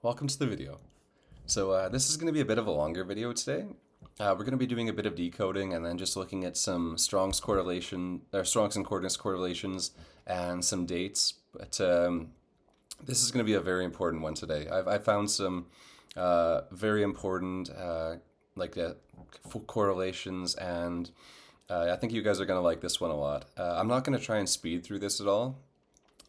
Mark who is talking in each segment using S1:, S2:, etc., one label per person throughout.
S1: Welcome to the video. This is going to be a bit of a longer video today. We're going to be doing a bit of decoding and then just looking at some Strong's Concordance correlations and some dates. But this is going to be a very important one today. I've found some very important like uh, correlations, and I think you guys are going to like this one a lot. I'm not going to try and speed through this at all.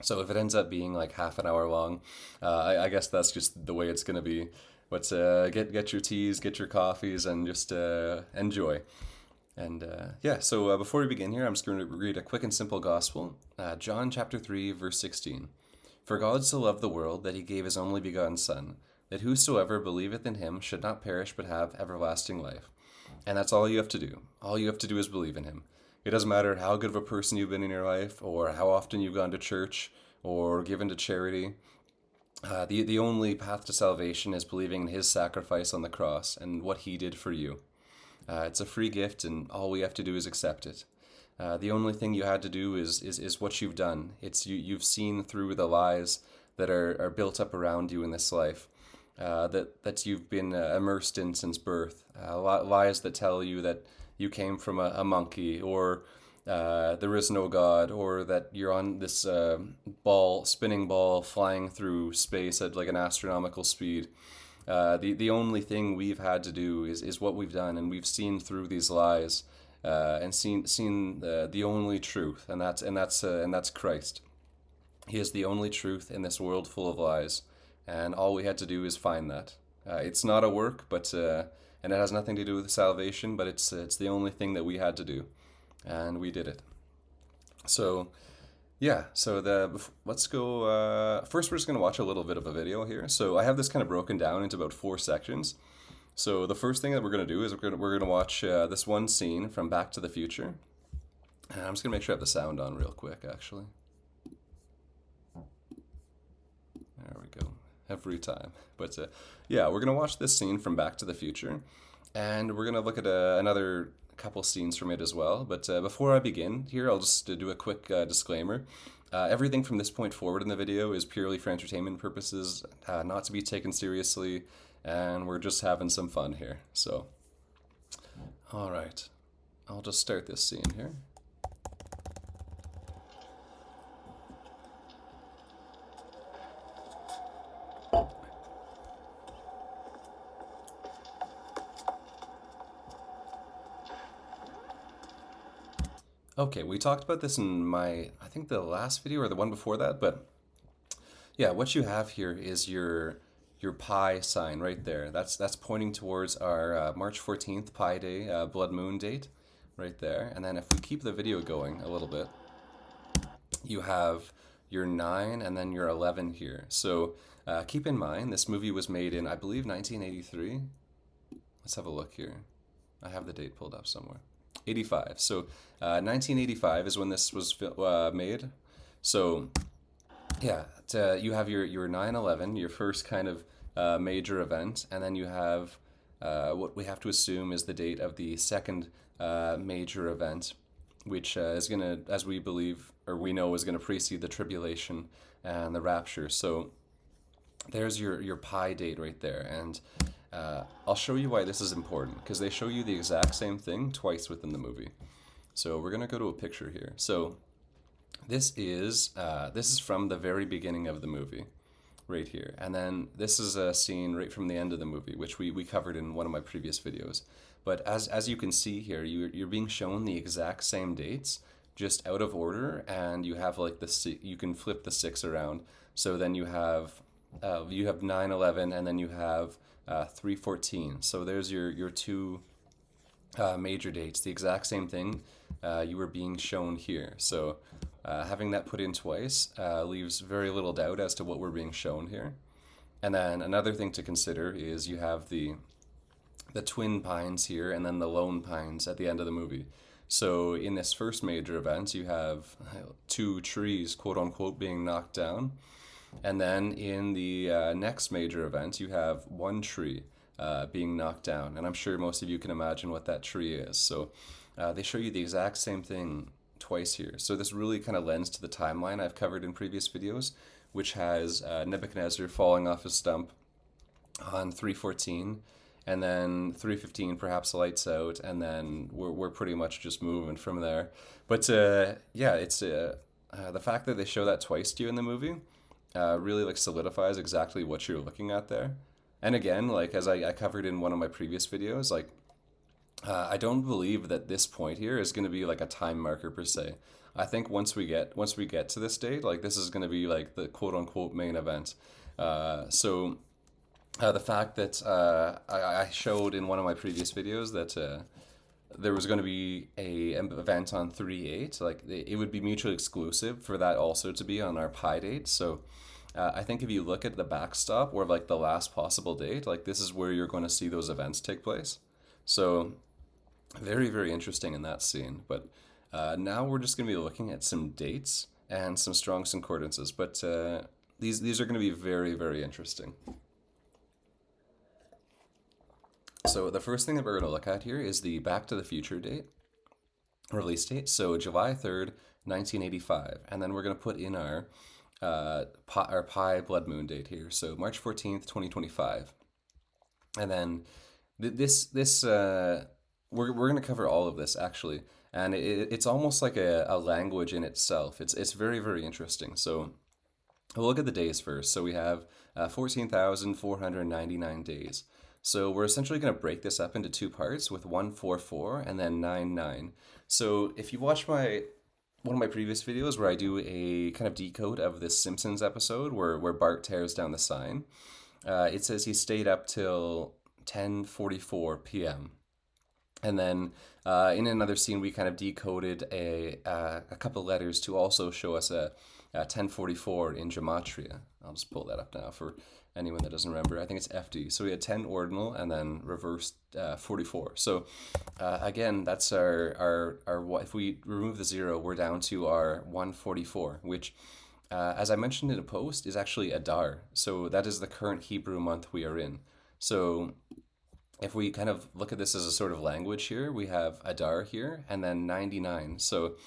S1: So if it ends up being like half an hour long, I guess that's just the way it's gonna be. But get your teas, get your coffees, and just enjoy. And before we begin here, I'm just going to read a quick and simple gospel. John chapter 3, verse 16. For God so loved the world that he gave his only begotten Son, that whosoever believeth in him should not perish but have everlasting life. And that's all you have to do. All you have to do is believe in him. It doesn't matter how good of a person you've been in your life, or how often you've gone to church, or given to charity. The only path to salvation is believing in his sacrifice on the cross and what he did for you. It's a free gift, and all we have to do is accept it. The only thing you had to do is what you've done. You've seen through the lies that are built up around you in this life, that you've been immersed in since birth. Lies that tell you that you came from a monkey, or there is no God, or that you're on this spinning ball flying through space at like an astronomical speed. The only thing we've had to do is what we've done, and we've seen through these lies, and seen the only truth, and that's Christ. He is the only truth in this world full of lies, and all we had to do is find that. It's not a work, but and it has nothing to do with salvation, but it's the only thing that we had to do, and we did it. So let's go. First, we're just gonna watch a little bit of a video here. So I have this kind of broken down into about 4 sections. So the first thing that we're gonna do is we're gonna watch this one scene from Back to the Future, and I'm just gonna make sure I have the sound on real quick. Actually, there we go. Every time, but we're gonna watch this scene from Back to the Future, and we're gonna look at another couple scenes from it as well. But before I begin here, I'll just do a quick disclaimer. Everything from this point forward in the video is purely for entertainment purposes, not to be taken seriously, and we're just having some fun here. So, all right, I'll just start this scene here. Okay, we talked about this in I think the last video or the one before that, but yeah, what you have here is your pi sign right there. That's pointing towards our March 14th Pi Day blood moon date right there. And then if we keep the video going a little bit, you have your 9 and then your 11 here. So keep in mind, this movie was made in, I believe, 1983. Let's have a look here. I have the date pulled up somewhere. 85. So 1985 is when this was made. So you have your 9/11, your first kind of major event, and then you have what we have to assume is the date of the second major event, which is going to, as we believe or we know, is going to precede the tribulation and the rapture. So there's your pi date right there, and I'll show you why this is important, because they show you the exact same thing twice within the movie. So we're gonna go to a picture here. So this is from the very beginning of the movie, right here, and then this is a scene right from the end of the movie, which we covered in one of my previous videos. But as you can see here, you're being shown the exact same dates, just out of order, and you have like you can flip the 6 around. So then you have 9/11, and then you have 3/14. So there's your two major dates, the exact same thing you were being shown here. So having that put in twice leaves very little doubt as to what we're being shown here. And then another thing to consider is you have the twin pines here, and then the lone pines at the end of the movie. So in this first major event, you have 2 trees, quote unquote, being knocked down. And then in the next major event, you have 1 tree being knocked down. And I'm sure most of you can imagine what that tree is. So they show you the exact same thing twice here. So this really kind of lends to the timeline I've covered in previous videos, which has Nebuchadnezzar falling off his stump, on 3:14, and then 3:15 perhaps lights out, and then we're pretty much just moving from there. But yeah, it's the fact that they show that twice to you in the movie really like solidifies exactly what you're looking at there. And again, like as I covered in one of my previous videos, like I don't believe that this point here is going to be like a time marker per se. I think once we get to this date, like this is going to be like the quote unquote main event. The fact that I showed in one of my previous videos that there was going to be a event on 3/8, like it would be mutually exclusive for that also to be on our pi date. So I think if you look at the backstop or like the last possible date, like this is where you're going to see those events take place. So very, very interesting in that scene. But now we're just going to be looking at some dates and some strong concordances. But these are going to be very, very interesting. So the first thing that we're going to look at here is the Back to the Future date, release date. So July 3rd, 1985. And then we're going to put in our pi blood moon date here. So March 14th, 2025. And then we're going to cover all of this actually. And it's almost like a language in itself. It's very, very interesting. So we'll look at the days first. So we have 14,499 days. So we're essentially going to break this up into two parts with 144 and then 99. So if you watch one of my previous videos where I do a kind of decode of this Simpsons episode where Bart tears down the sign, it says he stayed up till 10:44 p.m. And then in another scene, we kind of decoded a couple letters to also show us a 1044 in gematria. I'll just pull that up now for anyone that doesn't remember. I think it's FD. So we had 10 ordinal and then reversed 44. So again, that's our if we remove the 0, we're down to our 144, which as I mentioned in a post is actually Adar. So that is the current Hebrew month we are in. So if we kind of look at this as a sort of language here, we have Adar here and then 99. So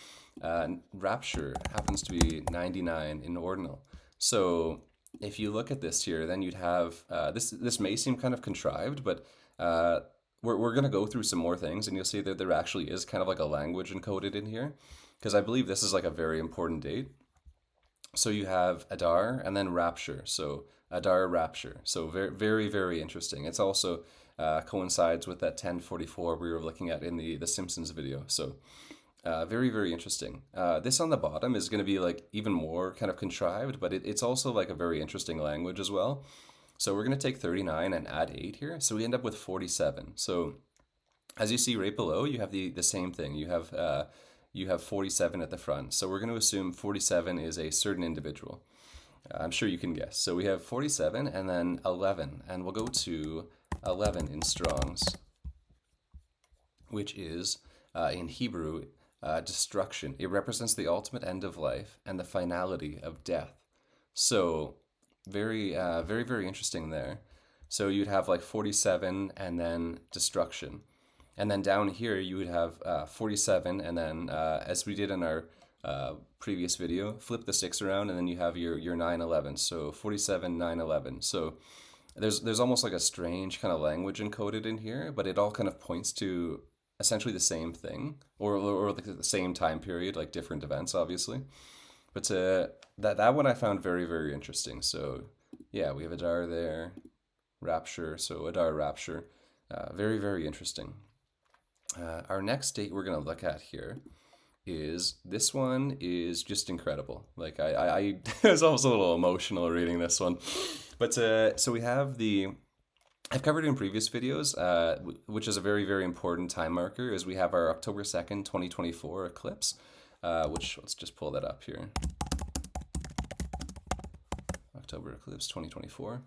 S1: Rapture happens to be 99 in ordinal. So if you look at this here, then you'd have this may seem kind of contrived, but we're going to go through some more things and you'll see that there actually is kind of like a language encoded in here because I believe this is like a very important date. So you have Adar and then Rapture. So Adar Rapture. So very, very, very interesting. It's also coincides with that 1044 we were looking at in the Simpsons video. So very, very interesting. This on the bottom is going to be like even more kind of contrived, but it's also like a very interesting language as well. So we're going to take 39 and add 8 here. So we end up with 47. So as you see right below, you have the same thing. You have 47 at the front. So we're going to assume 47 is a certain individual. I'm sure you can guess. So we have 47 and then 11. And we'll go to 11 in Strong's, which is in Hebrew, destruction. It represents the ultimate end of life and the finality of death. So very, very, very interesting there. So you'd have like 47 and then destruction. And then down here you would have 47 and then, as we did in our previous video, flip the 6 around and then you have your 911. So 47, 911. So there's almost like a strange kind of language encoded in here, but it all kind of points to essentially the same thing or like the same time period, like different events, obviously. But that one I found very, very interesting. So yeah, we have Adar there, Rapture. So Adar Rapture, very, very interesting. Our next date we're going to look at here is this one is just incredible. Like I was almost a little emotional reading this one. But so we have I've covered it in previous videos, which is a very, very important time marker, is we have our October 2nd, 2024 eclipse, which let's just pull that up here. October eclipse 2024.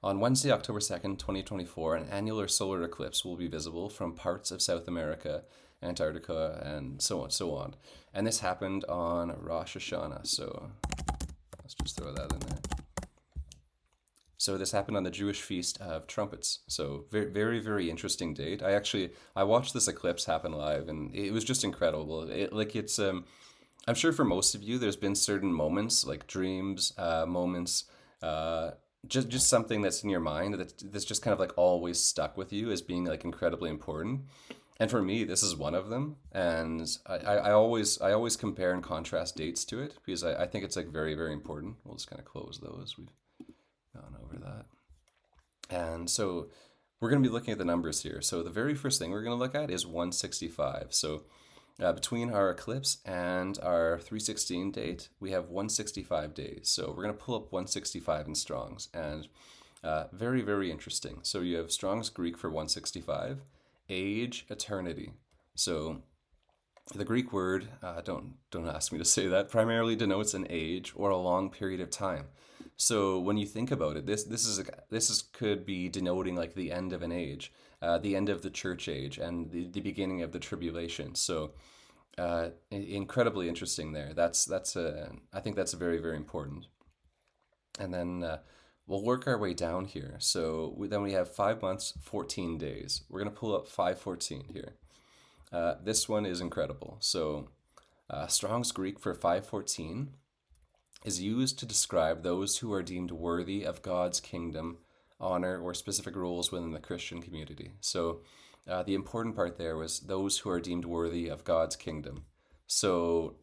S1: On Wednesday, October 2nd, 2024, an annular solar eclipse will be visible from parts of South America, Antarctica, and so on, so on. And this happened on Rosh Hashanah, so let's just throw that in there. So this happened on the Jewish Feast of Trumpets. So very, very, very interesting date. I watched this eclipse happen live, and it was just incredible. I'm sure for most of you, there's been certain moments, like dreams, moments, just something that's in your mind that's just kind of like always stuck with you as being like incredibly important. And for me, this is one of them. And I always compare and contrast dates to it because I think it's like very, very important. We'll just kind of close those. We've gone over that. And so we're going to be looking at the numbers here. So the very first thing we're going to look at is 165. So between our eclipse and our 316 date, we have 165 days. So we're going to pull up 165 in Strong's, and very, very interesting. So you have Strong's Greek for 165, age, eternity. So the Greek word, don't ask me to say that, primarily denotes an age or a long period of time. So when you think about it, this could be denoting like the end of an age, the end of the church age, and the beginning of the tribulation. So incredibly interesting there. I think that's very, very important. And then we'll work our way down here. So then we have 5 months, 14 days. We're gonna pull up 514 here. This one is incredible. So Strong's Greek for 514 is used to describe those who are deemed worthy of God's kingdom, honor, or specific roles within the Christian community. So the important part there was those who are deemed worthy of God's kingdom. So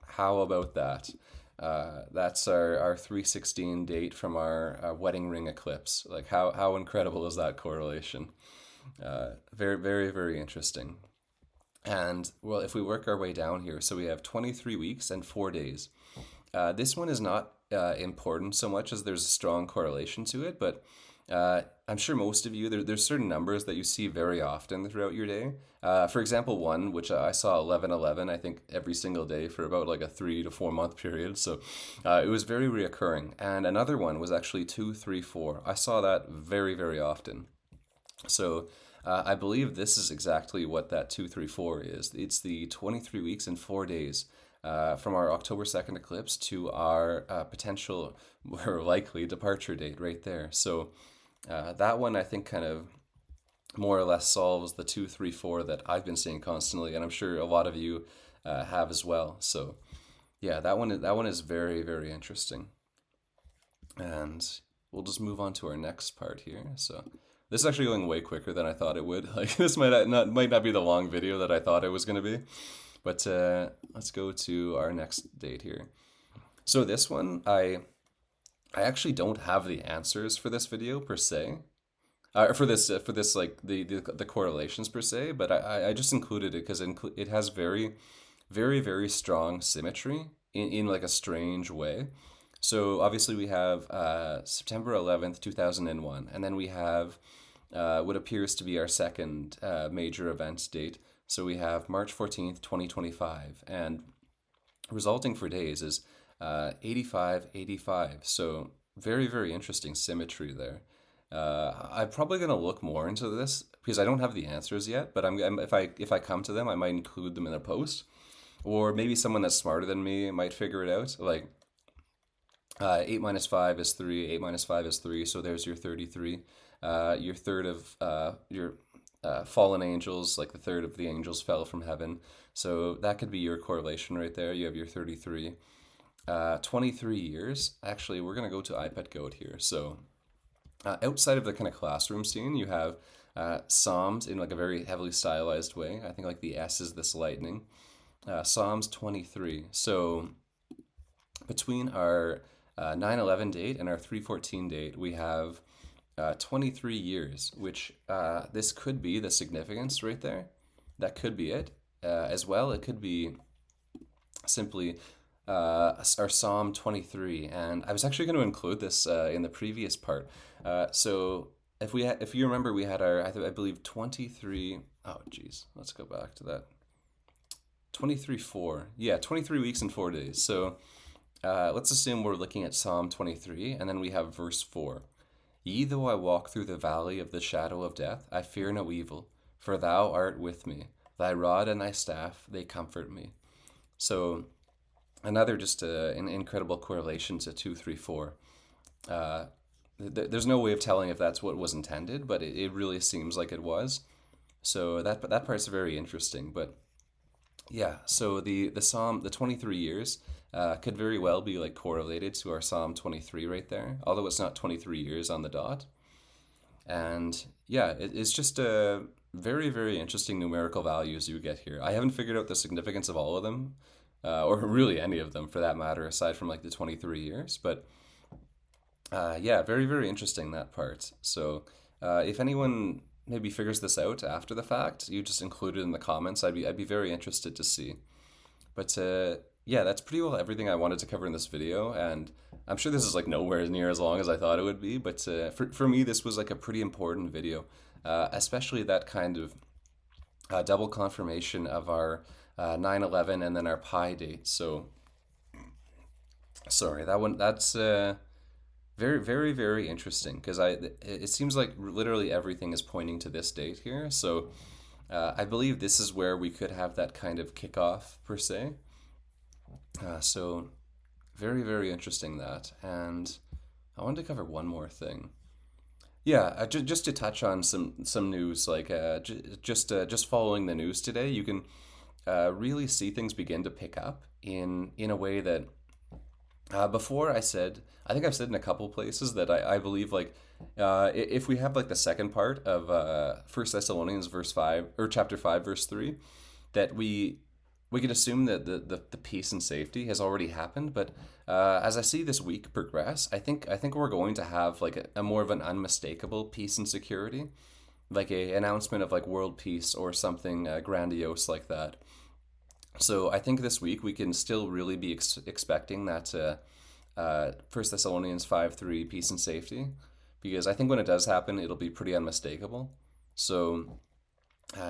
S1: how about that? That's our 316 date from our wedding ring eclipse. Like how incredible is that correlation? Very, very, very interesting. And well, if we work our way down here, so we have 23 weeks and 4 days. This one is not important so much as there's a strong correlation to it, but I'm sure most of you, there's certain numbers that you see very often throughout your day. For example, one, which I saw 1111, I think every single day for about like a 3 to 4 month period. So it was very reoccurring. And another one was actually 234. I saw that very, very often. So I believe this is exactly what that 234 is. It's the 23 weeks and 4 days from our October 2nd eclipse to our potential or likely departure date right there. So that one I think kind of more or less solves the 234 that I've been seeing constantly, and I'm sure a lot of you have as well. So yeah, that one is very, very interesting. And we'll just move on to our next part here. So this is actually going way quicker than I thought it would. Like this might not be the long video that I thought it was going to be. But let's go to our next date here. So this one, I actually don't have the answers for this video per se, for this like the correlations per se. But I just included it because it has very, very, very strong symmetry in like a strange way. So obviously we have September 11th, 2001, and then we have what appears to be our second major events date. So we have March 14th, 2025, and resulting for days is 85, 85. So very, very interesting symmetry there. I'm probably going to look more into this because I don't have the answers yet, but if I come to them, I might include them in a post, or maybe someone that's smarter than me might figure it out. Like 8 minus 5 is 3, 8 minus 5 is 3, so there's your 33. Your third of your fallen angels, like the third of the angels fell from heaven. So that could be your correlation right there. You have your 33. 23 years. Actually, we're going to go to iPad Goat here. So outside of the kind of classroom scene, you have Psalms in like a very heavily stylized way. I think like the S is this lightning. Psalms 23. So between our 9/11 date and our 3/14 date, we have 23 years, which this could be the significance right there. That could be it. As well, it could be simply our Psalm 23. And I was actually going to include this in the previous part. So if you remember, we had our, I believe 23, oh geez, let's go back to that. 23:4. Yeah, 23 weeks and 4 days. So let's assume we're looking at Psalm 23, and then we have verse 4. Ye though I walk through the valley of the shadow of death, I fear no evil, for thou art with me. Thy rod and thy staff, they comfort me. So another just an incredible correlation to 234. There's no way of telling if that's what was intended, but it really seems like it was. So that part's very interesting. But Yeah, so the Psalm, the 23 years, could very well be like correlated to our Psalm 23 right there, although it's not 23 years on the dot. And yeah, it's just a very, very interesting numerical values you get here. I haven't figured out the significance of all of them, or really any of them for that matter, aside from like the 23 years. But yeah, very, very interesting that part. So if anyone maybe figures this out after the fact, you just include it in the comments. I'd be very interested to see. But yeah, that's pretty well everything I wanted to cover in this video, and I'm sure this is like nowhere near as long as I thought it would be. But for me, this was like a pretty important video, especially that kind of double confirmation of our 9/11 and then our pi date. So sorry, that one that's very, very, very interesting because it seems like literally everything is pointing to this date here. So I believe this is where we could have that kind of kickoff per se. So very, very interesting that. And I wanted to cover one more thing. Yeah, just to touch on some news, like just following the news today, you can really see things begin to pick up in a way that before I think I've said in a couple places that I believe like if we have like the second part of First Thessalonians verse 5 or chapter 5 verse 3, that we could assume that the peace and safety has already happened. But as I see this week progress, I think we're going to have like a more of an unmistakable peace and security, like a announcement of like world peace or something grandiose like that. So I think this week we can still really be expecting that First Thessalonians 5:3 peace and safety, because I think when it does happen, it'll be pretty unmistakable. So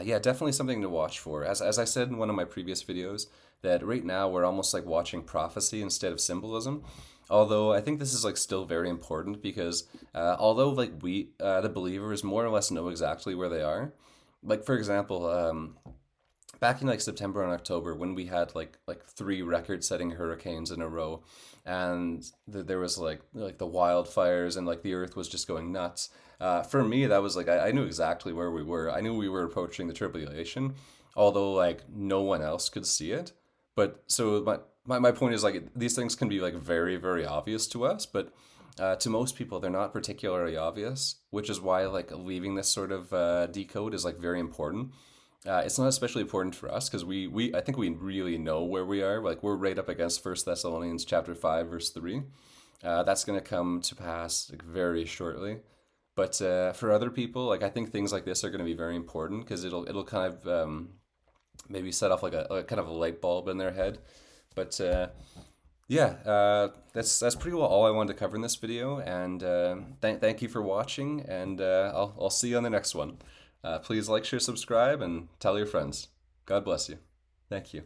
S1: yeah, definitely something to watch for. As I said in one of my previous videos, that right now we're almost like watching prophecy instead of symbolism. Although I think this is like still very important because although like we the believers more or less know exactly where they are, like for example, back in like September and October when we had like three record-setting hurricanes in a row, and there was like the wildfires and like the earth was just going nuts. For me, that was like I knew exactly where we were. I knew we were approaching the tribulation, although like no one else could see it. But so my point is like these things can be like very, very obvious to us, but to most people they're not particularly obvious, which is why like leaving this sort of decode is like very important. It's not especially important for us because we I think we really know where we are. Like we're right up against First Thessalonians chapter 5 verse 3. That's going to come to pass like, very shortly. But for other people, like I think things like this are going to be very important because it'll kind of maybe set off like a kind of a light bulb in their head. But yeah, that's pretty well all I wanted to cover in this video. And thank you for watching. And I'll see you on the next one. Please like, share, subscribe, and tell your friends. God bless you. Thank you.